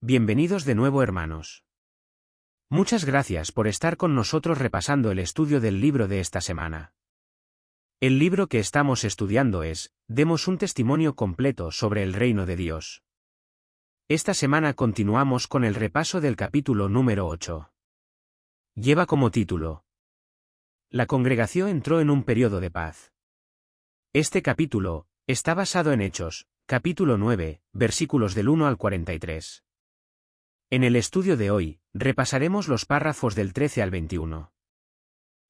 Bienvenidos de nuevo, hermanos. Muchas gracias por estar con nosotros repasando el estudio del libro de esta semana. El libro que estamos estudiando es, Demos un testimonio completo sobre el reino de Dios. Esta semana continuamos con el repaso del capítulo número 8. Lleva como título: La congregación entró en un periodo de paz. Este capítulo está basado en Hechos, capítulo 9, versículos del 1 al 43. En el estudio de hoy, repasaremos los párrafos del 13 al 21.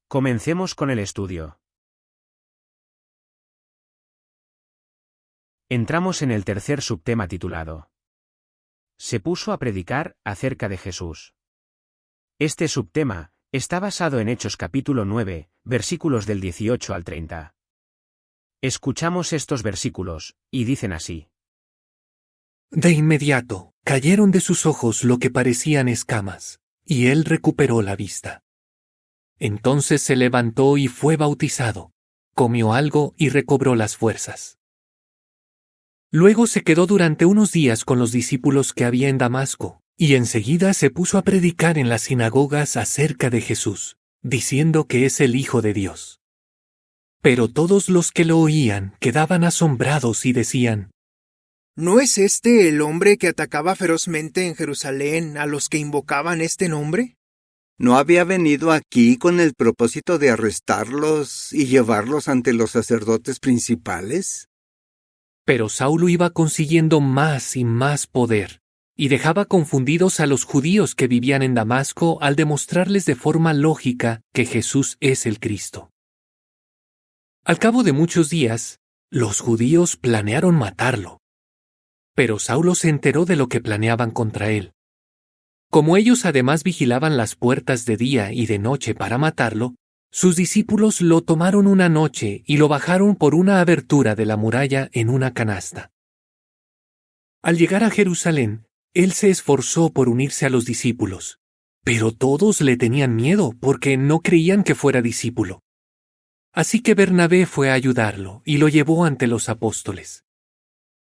Comencemos con el estudio. Entramos en el tercer subtema titulado: Se puso a predicar acerca de Jesús. Este subtema está basado en Hechos capítulo 9, versículos del 18 al 30. Escuchamos estos versículos, y dicen así. De inmediato, cayeron de sus ojos lo que parecían escamas, y él recuperó la vista. Entonces se levantó y fue bautizado, comió algo y recobró las fuerzas. Luego se quedó durante unos días con los discípulos que había en Damasco, y enseguida se puso a predicar en las sinagogas acerca de Jesús, diciendo que es el Hijo de Dios. Pero todos los que lo oían quedaban asombrados y decían: ¿No es este el hombre que atacaba ferozmente en Jerusalén a los que invocaban este nombre? ¿No había venido aquí con el propósito de arrestarlos y llevarlos ante los sacerdotes principales? Pero Saulo iba consiguiendo más y más poder, y dejaba confundidos a los judíos que vivían en Damasco al demostrarles de forma lógica que Jesús es el Cristo. Al cabo de muchos días, los judíos planearon matarlo. Pero Saulo se enteró de lo que planeaban contra él. Como ellos además vigilaban las puertas de día y de noche para matarlo, sus discípulos lo tomaron una noche y lo bajaron por una abertura de la muralla en una canasta. Al llegar a Jerusalén, él se esforzó por unirse a los discípulos, pero todos le tenían miedo porque no creían que fuera discípulo. Así que Bernabé fue a ayudarlo y lo llevó ante los apóstoles.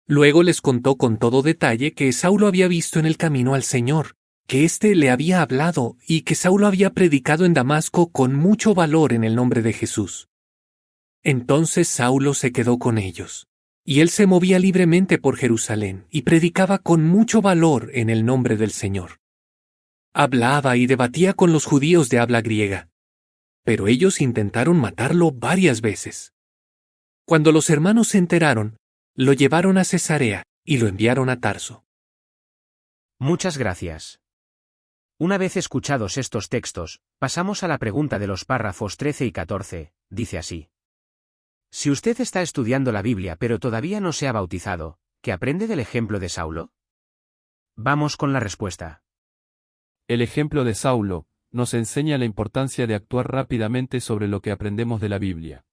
Luego les contó con todo detalle que Saulo había visto en el camino al Señor, que éste le había hablado y que Saulo había predicado en Damasco con mucho valor en el nombre de Jesús. Entonces Saulo se quedó con ellos, y él se movía libremente por Jerusalén y predicaba con mucho valor en el nombre del Señor. Hablaba y debatía con los judíos de habla griega, pero ellos intentaron matarlo varias veces. Cuando los hermanos se enteraron, lo llevaron a Cesarea y lo enviaron a Tarso. Muchas gracias. Una vez escuchados estos textos, pasamos a la pregunta de los párrafos 13 y 14, dice así. Si usted está estudiando la Biblia pero todavía no se ha bautizado, ¿qué aprende del ejemplo de Saulo? Vamos con la respuesta. El ejemplo de Saulo nos enseña la importancia de actuar rápidamente sobre lo que aprendemos de la Biblia.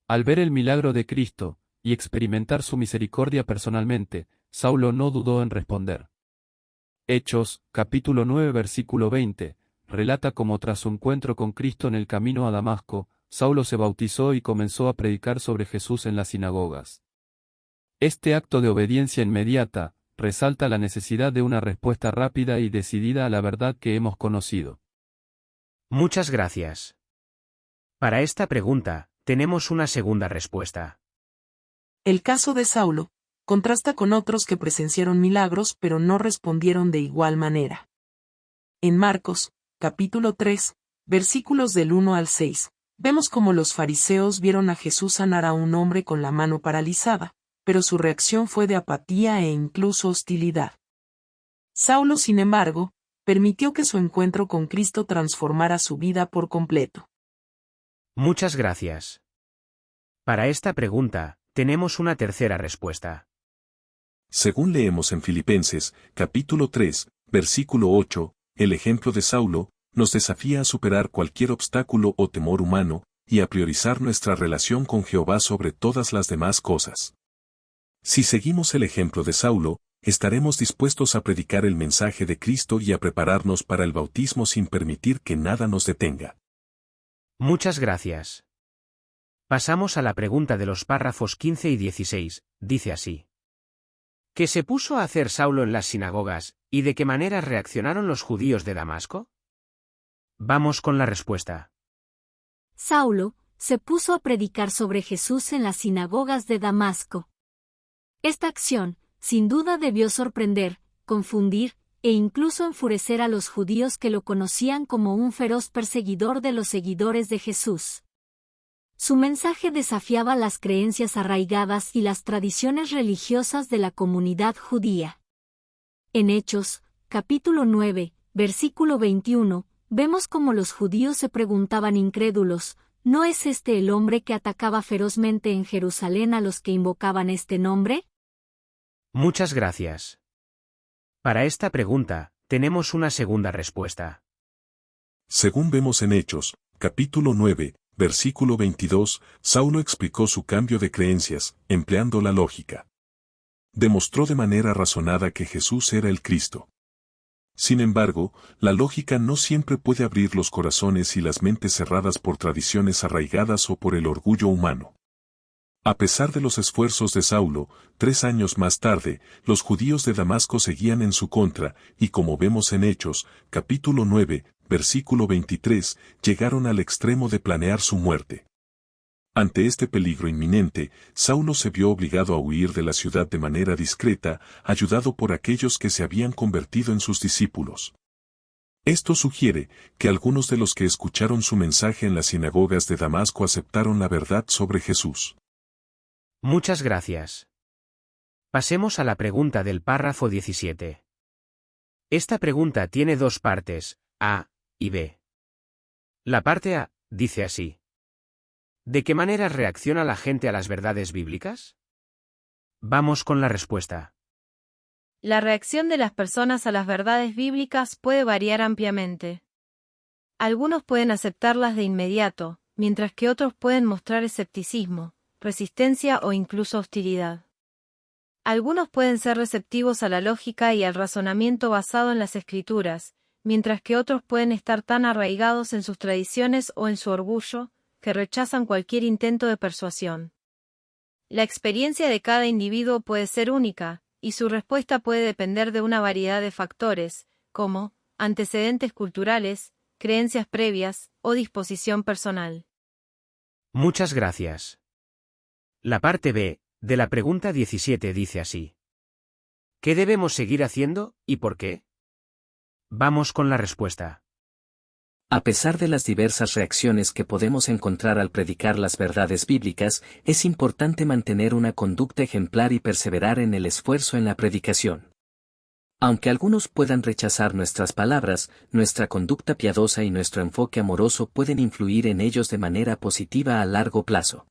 Al ver el milagro de Cristo y experimentar su misericordia personalmente, Saulo no dudó en responder. Hechos, capítulo 9 versículo 20, relata cómo tras su encuentro con Cristo en el camino a Damasco, Saulo se bautizó y comenzó a predicar sobre Jesús en las sinagogas. Este acto de obediencia inmediata resalta la necesidad de una respuesta rápida y decidida a la verdad que hemos conocido. Muchas gracias. Para esta pregunta, tenemos una segunda respuesta. El caso de Saulo contrasta con otros que presenciaron milagros pero no respondieron de igual manera. En Marcos, capítulo 3, versículos del 1 al 6, vemos cómo los fariseos vieron a Jesús sanar a un hombre con la mano paralizada, pero su reacción fue de apatía e incluso hostilidad. Saulo, sin embargo, permitió que su encuentro con Cristo transformara su vida por completo. Muchas gracias. Para esta pregunta, tenemos una tercera respuesta. Según leemos en Filipenses, capítulo 3, versículo 8, el ejemplo de Saulo nos desafía a superar cualquier obstáculo o temor humano, y a priorizar nuestra relación con Jehová sobre todas las demás cosas. Si seguimos el ejemplo de Saulo, estaremos dispuestos a predicar el mensaje de Cristo y a prepararnos para el bautismo sin permitir que nada nos detenga. Muchas gracias. Pasamos a la pregunta de los párrafos 15 y 16, dice así. ¿Qué se puso a hacer Saulo en las sinagogas, y de qué manera reaccionaron los judíos de Damasco? Vamos con la respuesta. Saulo se puso a predicar sobre Jesús en las sinagogas de Damasco. Esta acción, sin duda, debió sorprender, confundir e incluso enfurecer a los judíos que lo conocían como un feroz perseguidor de los seguidores de Jesús. Su mensaje desafiaba las creencias arraigadas y las tradiciones religiosas de la comunidad judía. En Hechos, capítulo 9, versículo 21, vemos cómo los judíos se preguntaban incrédulos: ¿no es este el hombre que atacaba ferozmente en Jerusalén a los que invocaban este nombre? Muchas gracias. Para esta pregunta, tenemos una segunda respuesta. Según vemos en Hechos, capítulo 9, versículo 22, Saulo explicó su cambio de creencias, empleando la lógica. Demostró de manera razonada que Jesús era el Cristo. Sin embargo, la lógica no siempre puede abrir los corazones y las mentes cerradas por tradiciones arraigadas o por el orgullo humano. A pesar de los esfuerzos de Saulo, 3 años más tarde, los judíos de Damasco seguían en su contra, y como vemos en Hechos, capítulo 9, versículo 23, llegaron al extremo de planear su muerte. Ante este peligro inminente, Saulo se vio obligado a huir de la ciudad de manera discreta, ayudado por aquellos que se habían convertido en sus discípulos. Esto sugiere que algunos de los que escucharon su mensaje en las sinagogas de Damasco aceptaron la verdad sobre Jesús. Muchas gracias. Pasemos a la pregunta del párrafo 17. Esta pregunta tiene 2 partes, A y B. La parte A dice así: ¿de qué manera reacciona la gente a las verdades bíblicas? Vamos con la respuesta. La reacción de las personas a las verdades bíblicas puede variar ampliamente. Algunos pueden aceptarlas de inmediato, mientras que otros pueden mostrar escepticismo, resistencia o incluso hostilidad. Algunos pueden ser receptivos a la lógica y al razonamiento basado en las Escrituras, mientras que otros pueden estar tan arraigados en sus tradiciones o en su orgullo, que rechazan cualquier intento de persuasión. La experiencia de cada individuo puede ser única, y su respuesta puede depender de una variedad de factores, como antecedentes culturales, creencias previas o disposición personal. Muchas gracias. La parte B de la pregunta 17 dice así: ¿qué debemos seguir haciendo, y por qué? Vamos con la respuesta. A pesar de las diversas reacciones que podemos encontrar al predicar las verdades bíblicas, es importante mantener una conducta ejemplar y perseverar en el esfuerzo en la predicación. Aunque algunos puedan rechazar nuestras palabras, nuestra conducta piadosa y nuestro enfoque amoroso pueden influir en ellos de manera positiva a largo plazo.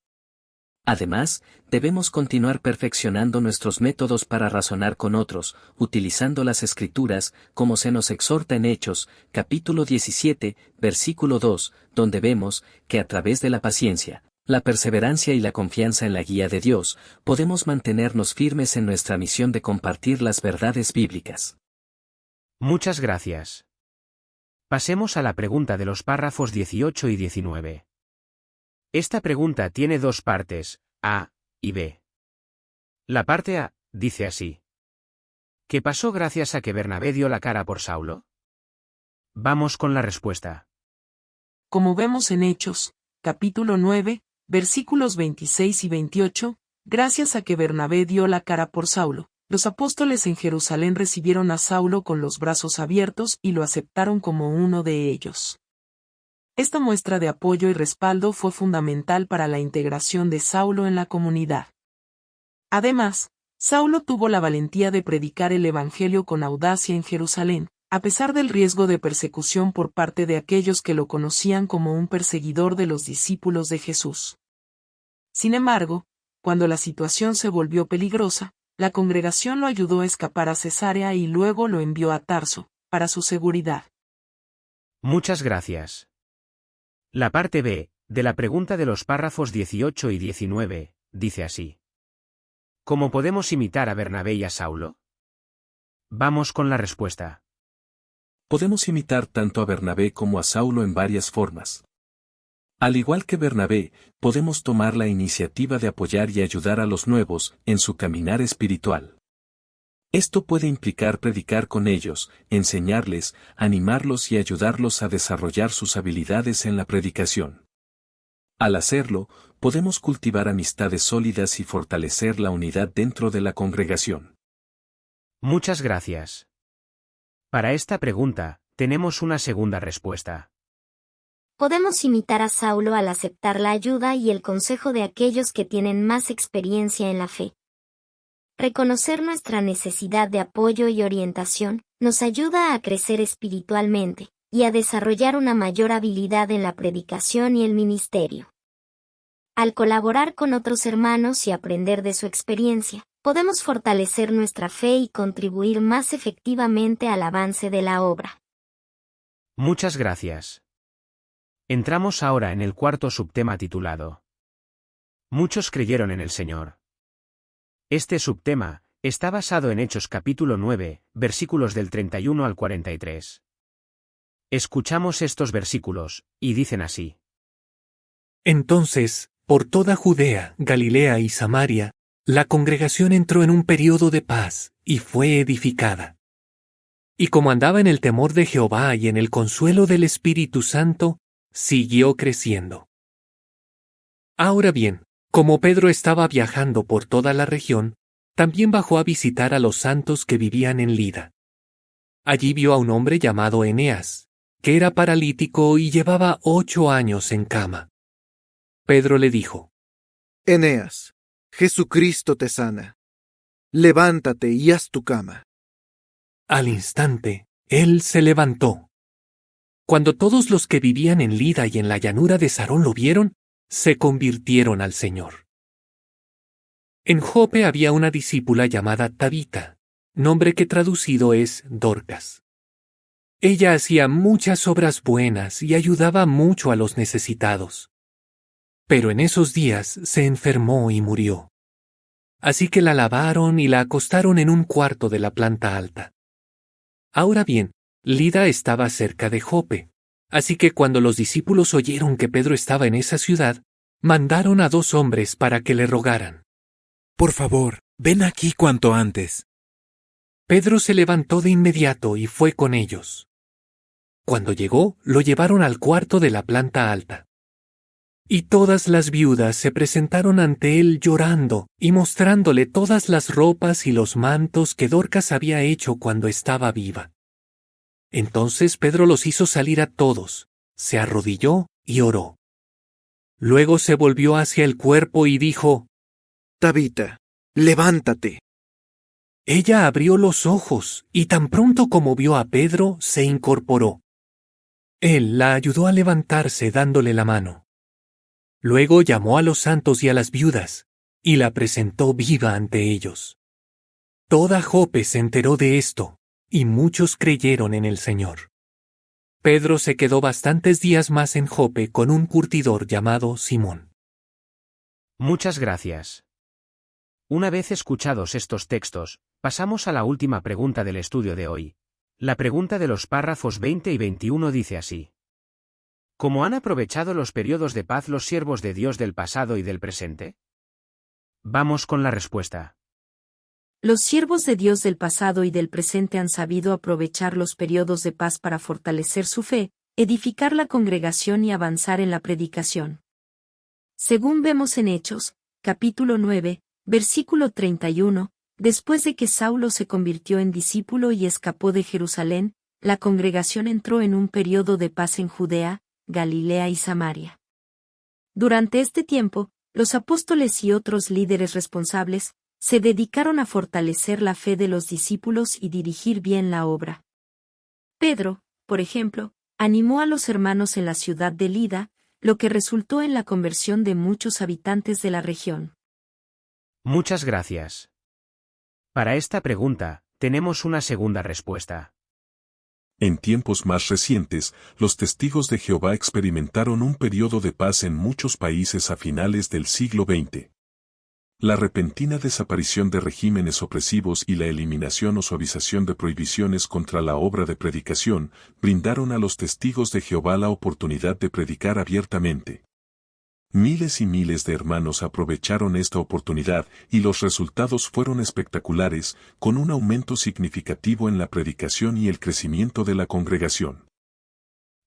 Además, debemos continuar perfeccionando nuestros métodos para razonar con otros, utilizando las Escrituras, como se nos exhorta en Hechos, capítulo 17, versículo 2, donde vemos que a través de la paciencia, la perseverancia y la confianza en la guía de Dios, podemos mantenernos firmes en nuestra misión de compartir las verdades bíblicas. Muchas gracias. Pasemos a la pregunta de los párrafos 18 y 19. Esta pregunta tiene 2 partes, A y B. La parte A dice así: ¿qué pasó gracias a que Bernabé dio la cara por Saulo? Vamos con la respuesta. Como vemos en Hechos, capítulo 9, versículos 26 y 28, gracias a que Bernabé dio la cara por Saulo, los apóstoles en Jerusalén recibieron a Saulo con los brazos abiertos y lo aceptaron como uno de ellos. Esta muestra de apoyo y respaldo fue fundamental para la integración de Saulo en la comunidad. Además, Saulo tuvo la valentía de predicar el Evangelio con audacia en Jerusalén, a pesar del riesgo de persecución por parte de aquellos que lo conocían como un perseguidor de los discípulos de Jesús. Sin embargo, cuando la situación se volvió peligrosa, la congregación lo ayudó a escapar a Cesarea y luego lo envió a Tarso, para su seguridad. Muchas gracias. La parte B de la pregunta de los párrafos 18 y 19 dice así: ¿cómo podemos imitar a Bernabé y a Saulo? Vamos con la respuesta. Podemos imitar tanto a Bernabé como a Saulo en varias formas. Al igual que Bernabé, podemos tomar la iniciativa de apoyar y ayudar a los nuevos en su caminar espiritual. Esto puede implicar predicar con ellos, enseñarles, animarlos y ayudarlos a desarrollar sus habilidades en la predicación. Al hacerlo, podemos cultivar amistades sólidas y fortalecer la unidad dentro de la congregación. Muchas gracias. Para esta pregunta, tenemos una segunda respuesta. Podemos imitar a Saulo al aceptar la ayuda y el consejo de aquellos que tienen más experiencia en la fe. Reconocer nuestra necesidad de apoyo y orientación nos ayuda a crecer espiritualmente y a desarrollar una mayor habilidad en la predicación y el ministerio. Al colaborar con otros hermanos y aprender de su experiencia, podemos fortalecer nuestra fe y contribuir más efectivamente al avance de la obra. Muchas gracias. Entramos ahora en el cuarto subtema titulado Muchos creyeron en el Señor. Este subtema está basado en Hechos capítulo 9, versículos del 31 al 43. Escuchamos estos versículos, y dicen así. Entonces, por toda Judea, Galilea y Samaria, la congregación entró en un período de paz, y fue edificada. Y como andaba en el temor de Jehová y en el consuelo del Espíritu Santo, siguió creciendo. Ahora bien, como Pedro estaba viajando por toda la región, también bajó a visitar a los santos que vivían en Lida. Allí vio a un hombre llamado Eneas, que era paralítico y llevaba 8 años en cama. Pedro le dijo, Eneas, Jesucristo te sana. Levántate y haz tu cama. Al instante, él se levantó. Cuando todos los que vivían en Lida y en la llanura de Sarón lo vieron, se convirtieron al Señor. En Jope había una discípula llamada Tabita, nombre que traducido es Dorcas. Ella hacía muchas obras buenas y ayudaba mucho a los necesitados. Pero en esos días se enfermó y murió. Así que la lavaron y la acostaron en un cuarto de la planta alta. Ahora bien, Lida estaba cerca de Jope, así que cuando los discípulos oyeron que Pedro estaba en esa ciudad, mandaron a 2 hombres para que le rogaran. Por favor, ven aquí cuanto antes. Pedro se levantó de inmediato y fue con ellos. Cuando llegó, lo llevaron al cuarto de la planta alta. Y todas las viudas se presentaron ante él llorando y mostrándole todas las ropas y los mantos que Dorcas había hecho cuando estaba viva. Entonces Pedro los hizo salir a todos, se arrodilló y oró. Luego se volvió hacia el cuerpo y dijo, Tabita, levántate. Ella abrió los ojos y tan pronto como vio a Pedro, se incorporó. Él la ayudó a levantarse dándole la mano. Luego llamó a los santos y a las viudas, y la presentó viva ante ellos. Toda Jope se enteró de esto, y muchos creyeron en el Señor. Pedro se quedó bastantes días más en Jope con un curtidor llamado Simón. Muchas gracias. Una vez escuchados estos textos, pasamos a la última pregunta del estudio de hoy. La pregunta de los párrafos 20 y 21 dice así. ¿Cómo han aprovechado los periodos de paz los siervos de Dios del pasado y del presente? Vamos con la respuesta. Los siervos de Dios del pasado y del presente han sabido aprovechar los periodos de paz para fortalecer su fe, edificar la congregación y avanzar en la predicación. Según vemos en Hechos, capítulo 9, versículo 31, después de que Saulo se convirtió en discípulo y escapó de Jerusalén, la congregación entró en un periodo de paz en Judea, Galilea y Samaria. Durante este tiempo, los apóstoles y otros líderes responsables se dedicaron a fortalecer la fe de los discípulos y dirigir bien la obra. Pedro, por ejemplo, animó a los hermanos en la ciudad de Lida, lo que resultó en la conversión de muchos habitantes de la región. Muchas gracias. Para esta pregunta, tenemos una segunda respuesta. En tiempos más recientes, los testigos de Jehová experimentaron un periodo de paz en muchos países a finales del siglo XX. La repentina desaparición de regímenes opresivos y la eliminación o suavización de prohibiciones contra la obra de predicación brindaron a los testigos de Jehová la oportunidad de predicar abiertamente. Miles y miles de hermanos aprovecharon esta oportunidad y los resultados fueron espectaculares, con un aumento significativo en la predicación y el crecimiento de la congregación.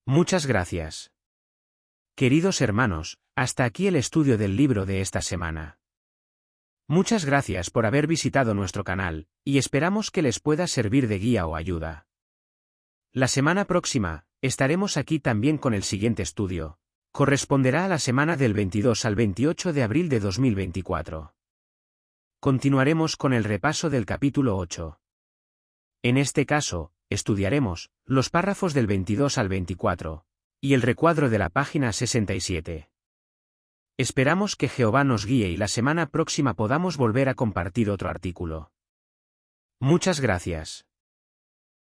Muchas gracias. Queridos hermanos, hasta aquí el estudio del libro de esta semana. Muchas gracias por haber visitado nuestro canal, y esperamos que les pueda servir de guía o ayuda. La semana próxima, estaremos aquí también con el siguiente estudio. Corresponderá a la semana del 22 al 28 de abril de 2024. Continuaremos con el repaso del capítulo 8. En este caso, estudiaremos los párrafos del 22 al 24, y el recuadro de la página 67. Esperamos que Jehová nos guíe y la semana próxima podamos volver a compartir otro artículo. Muchas gracias.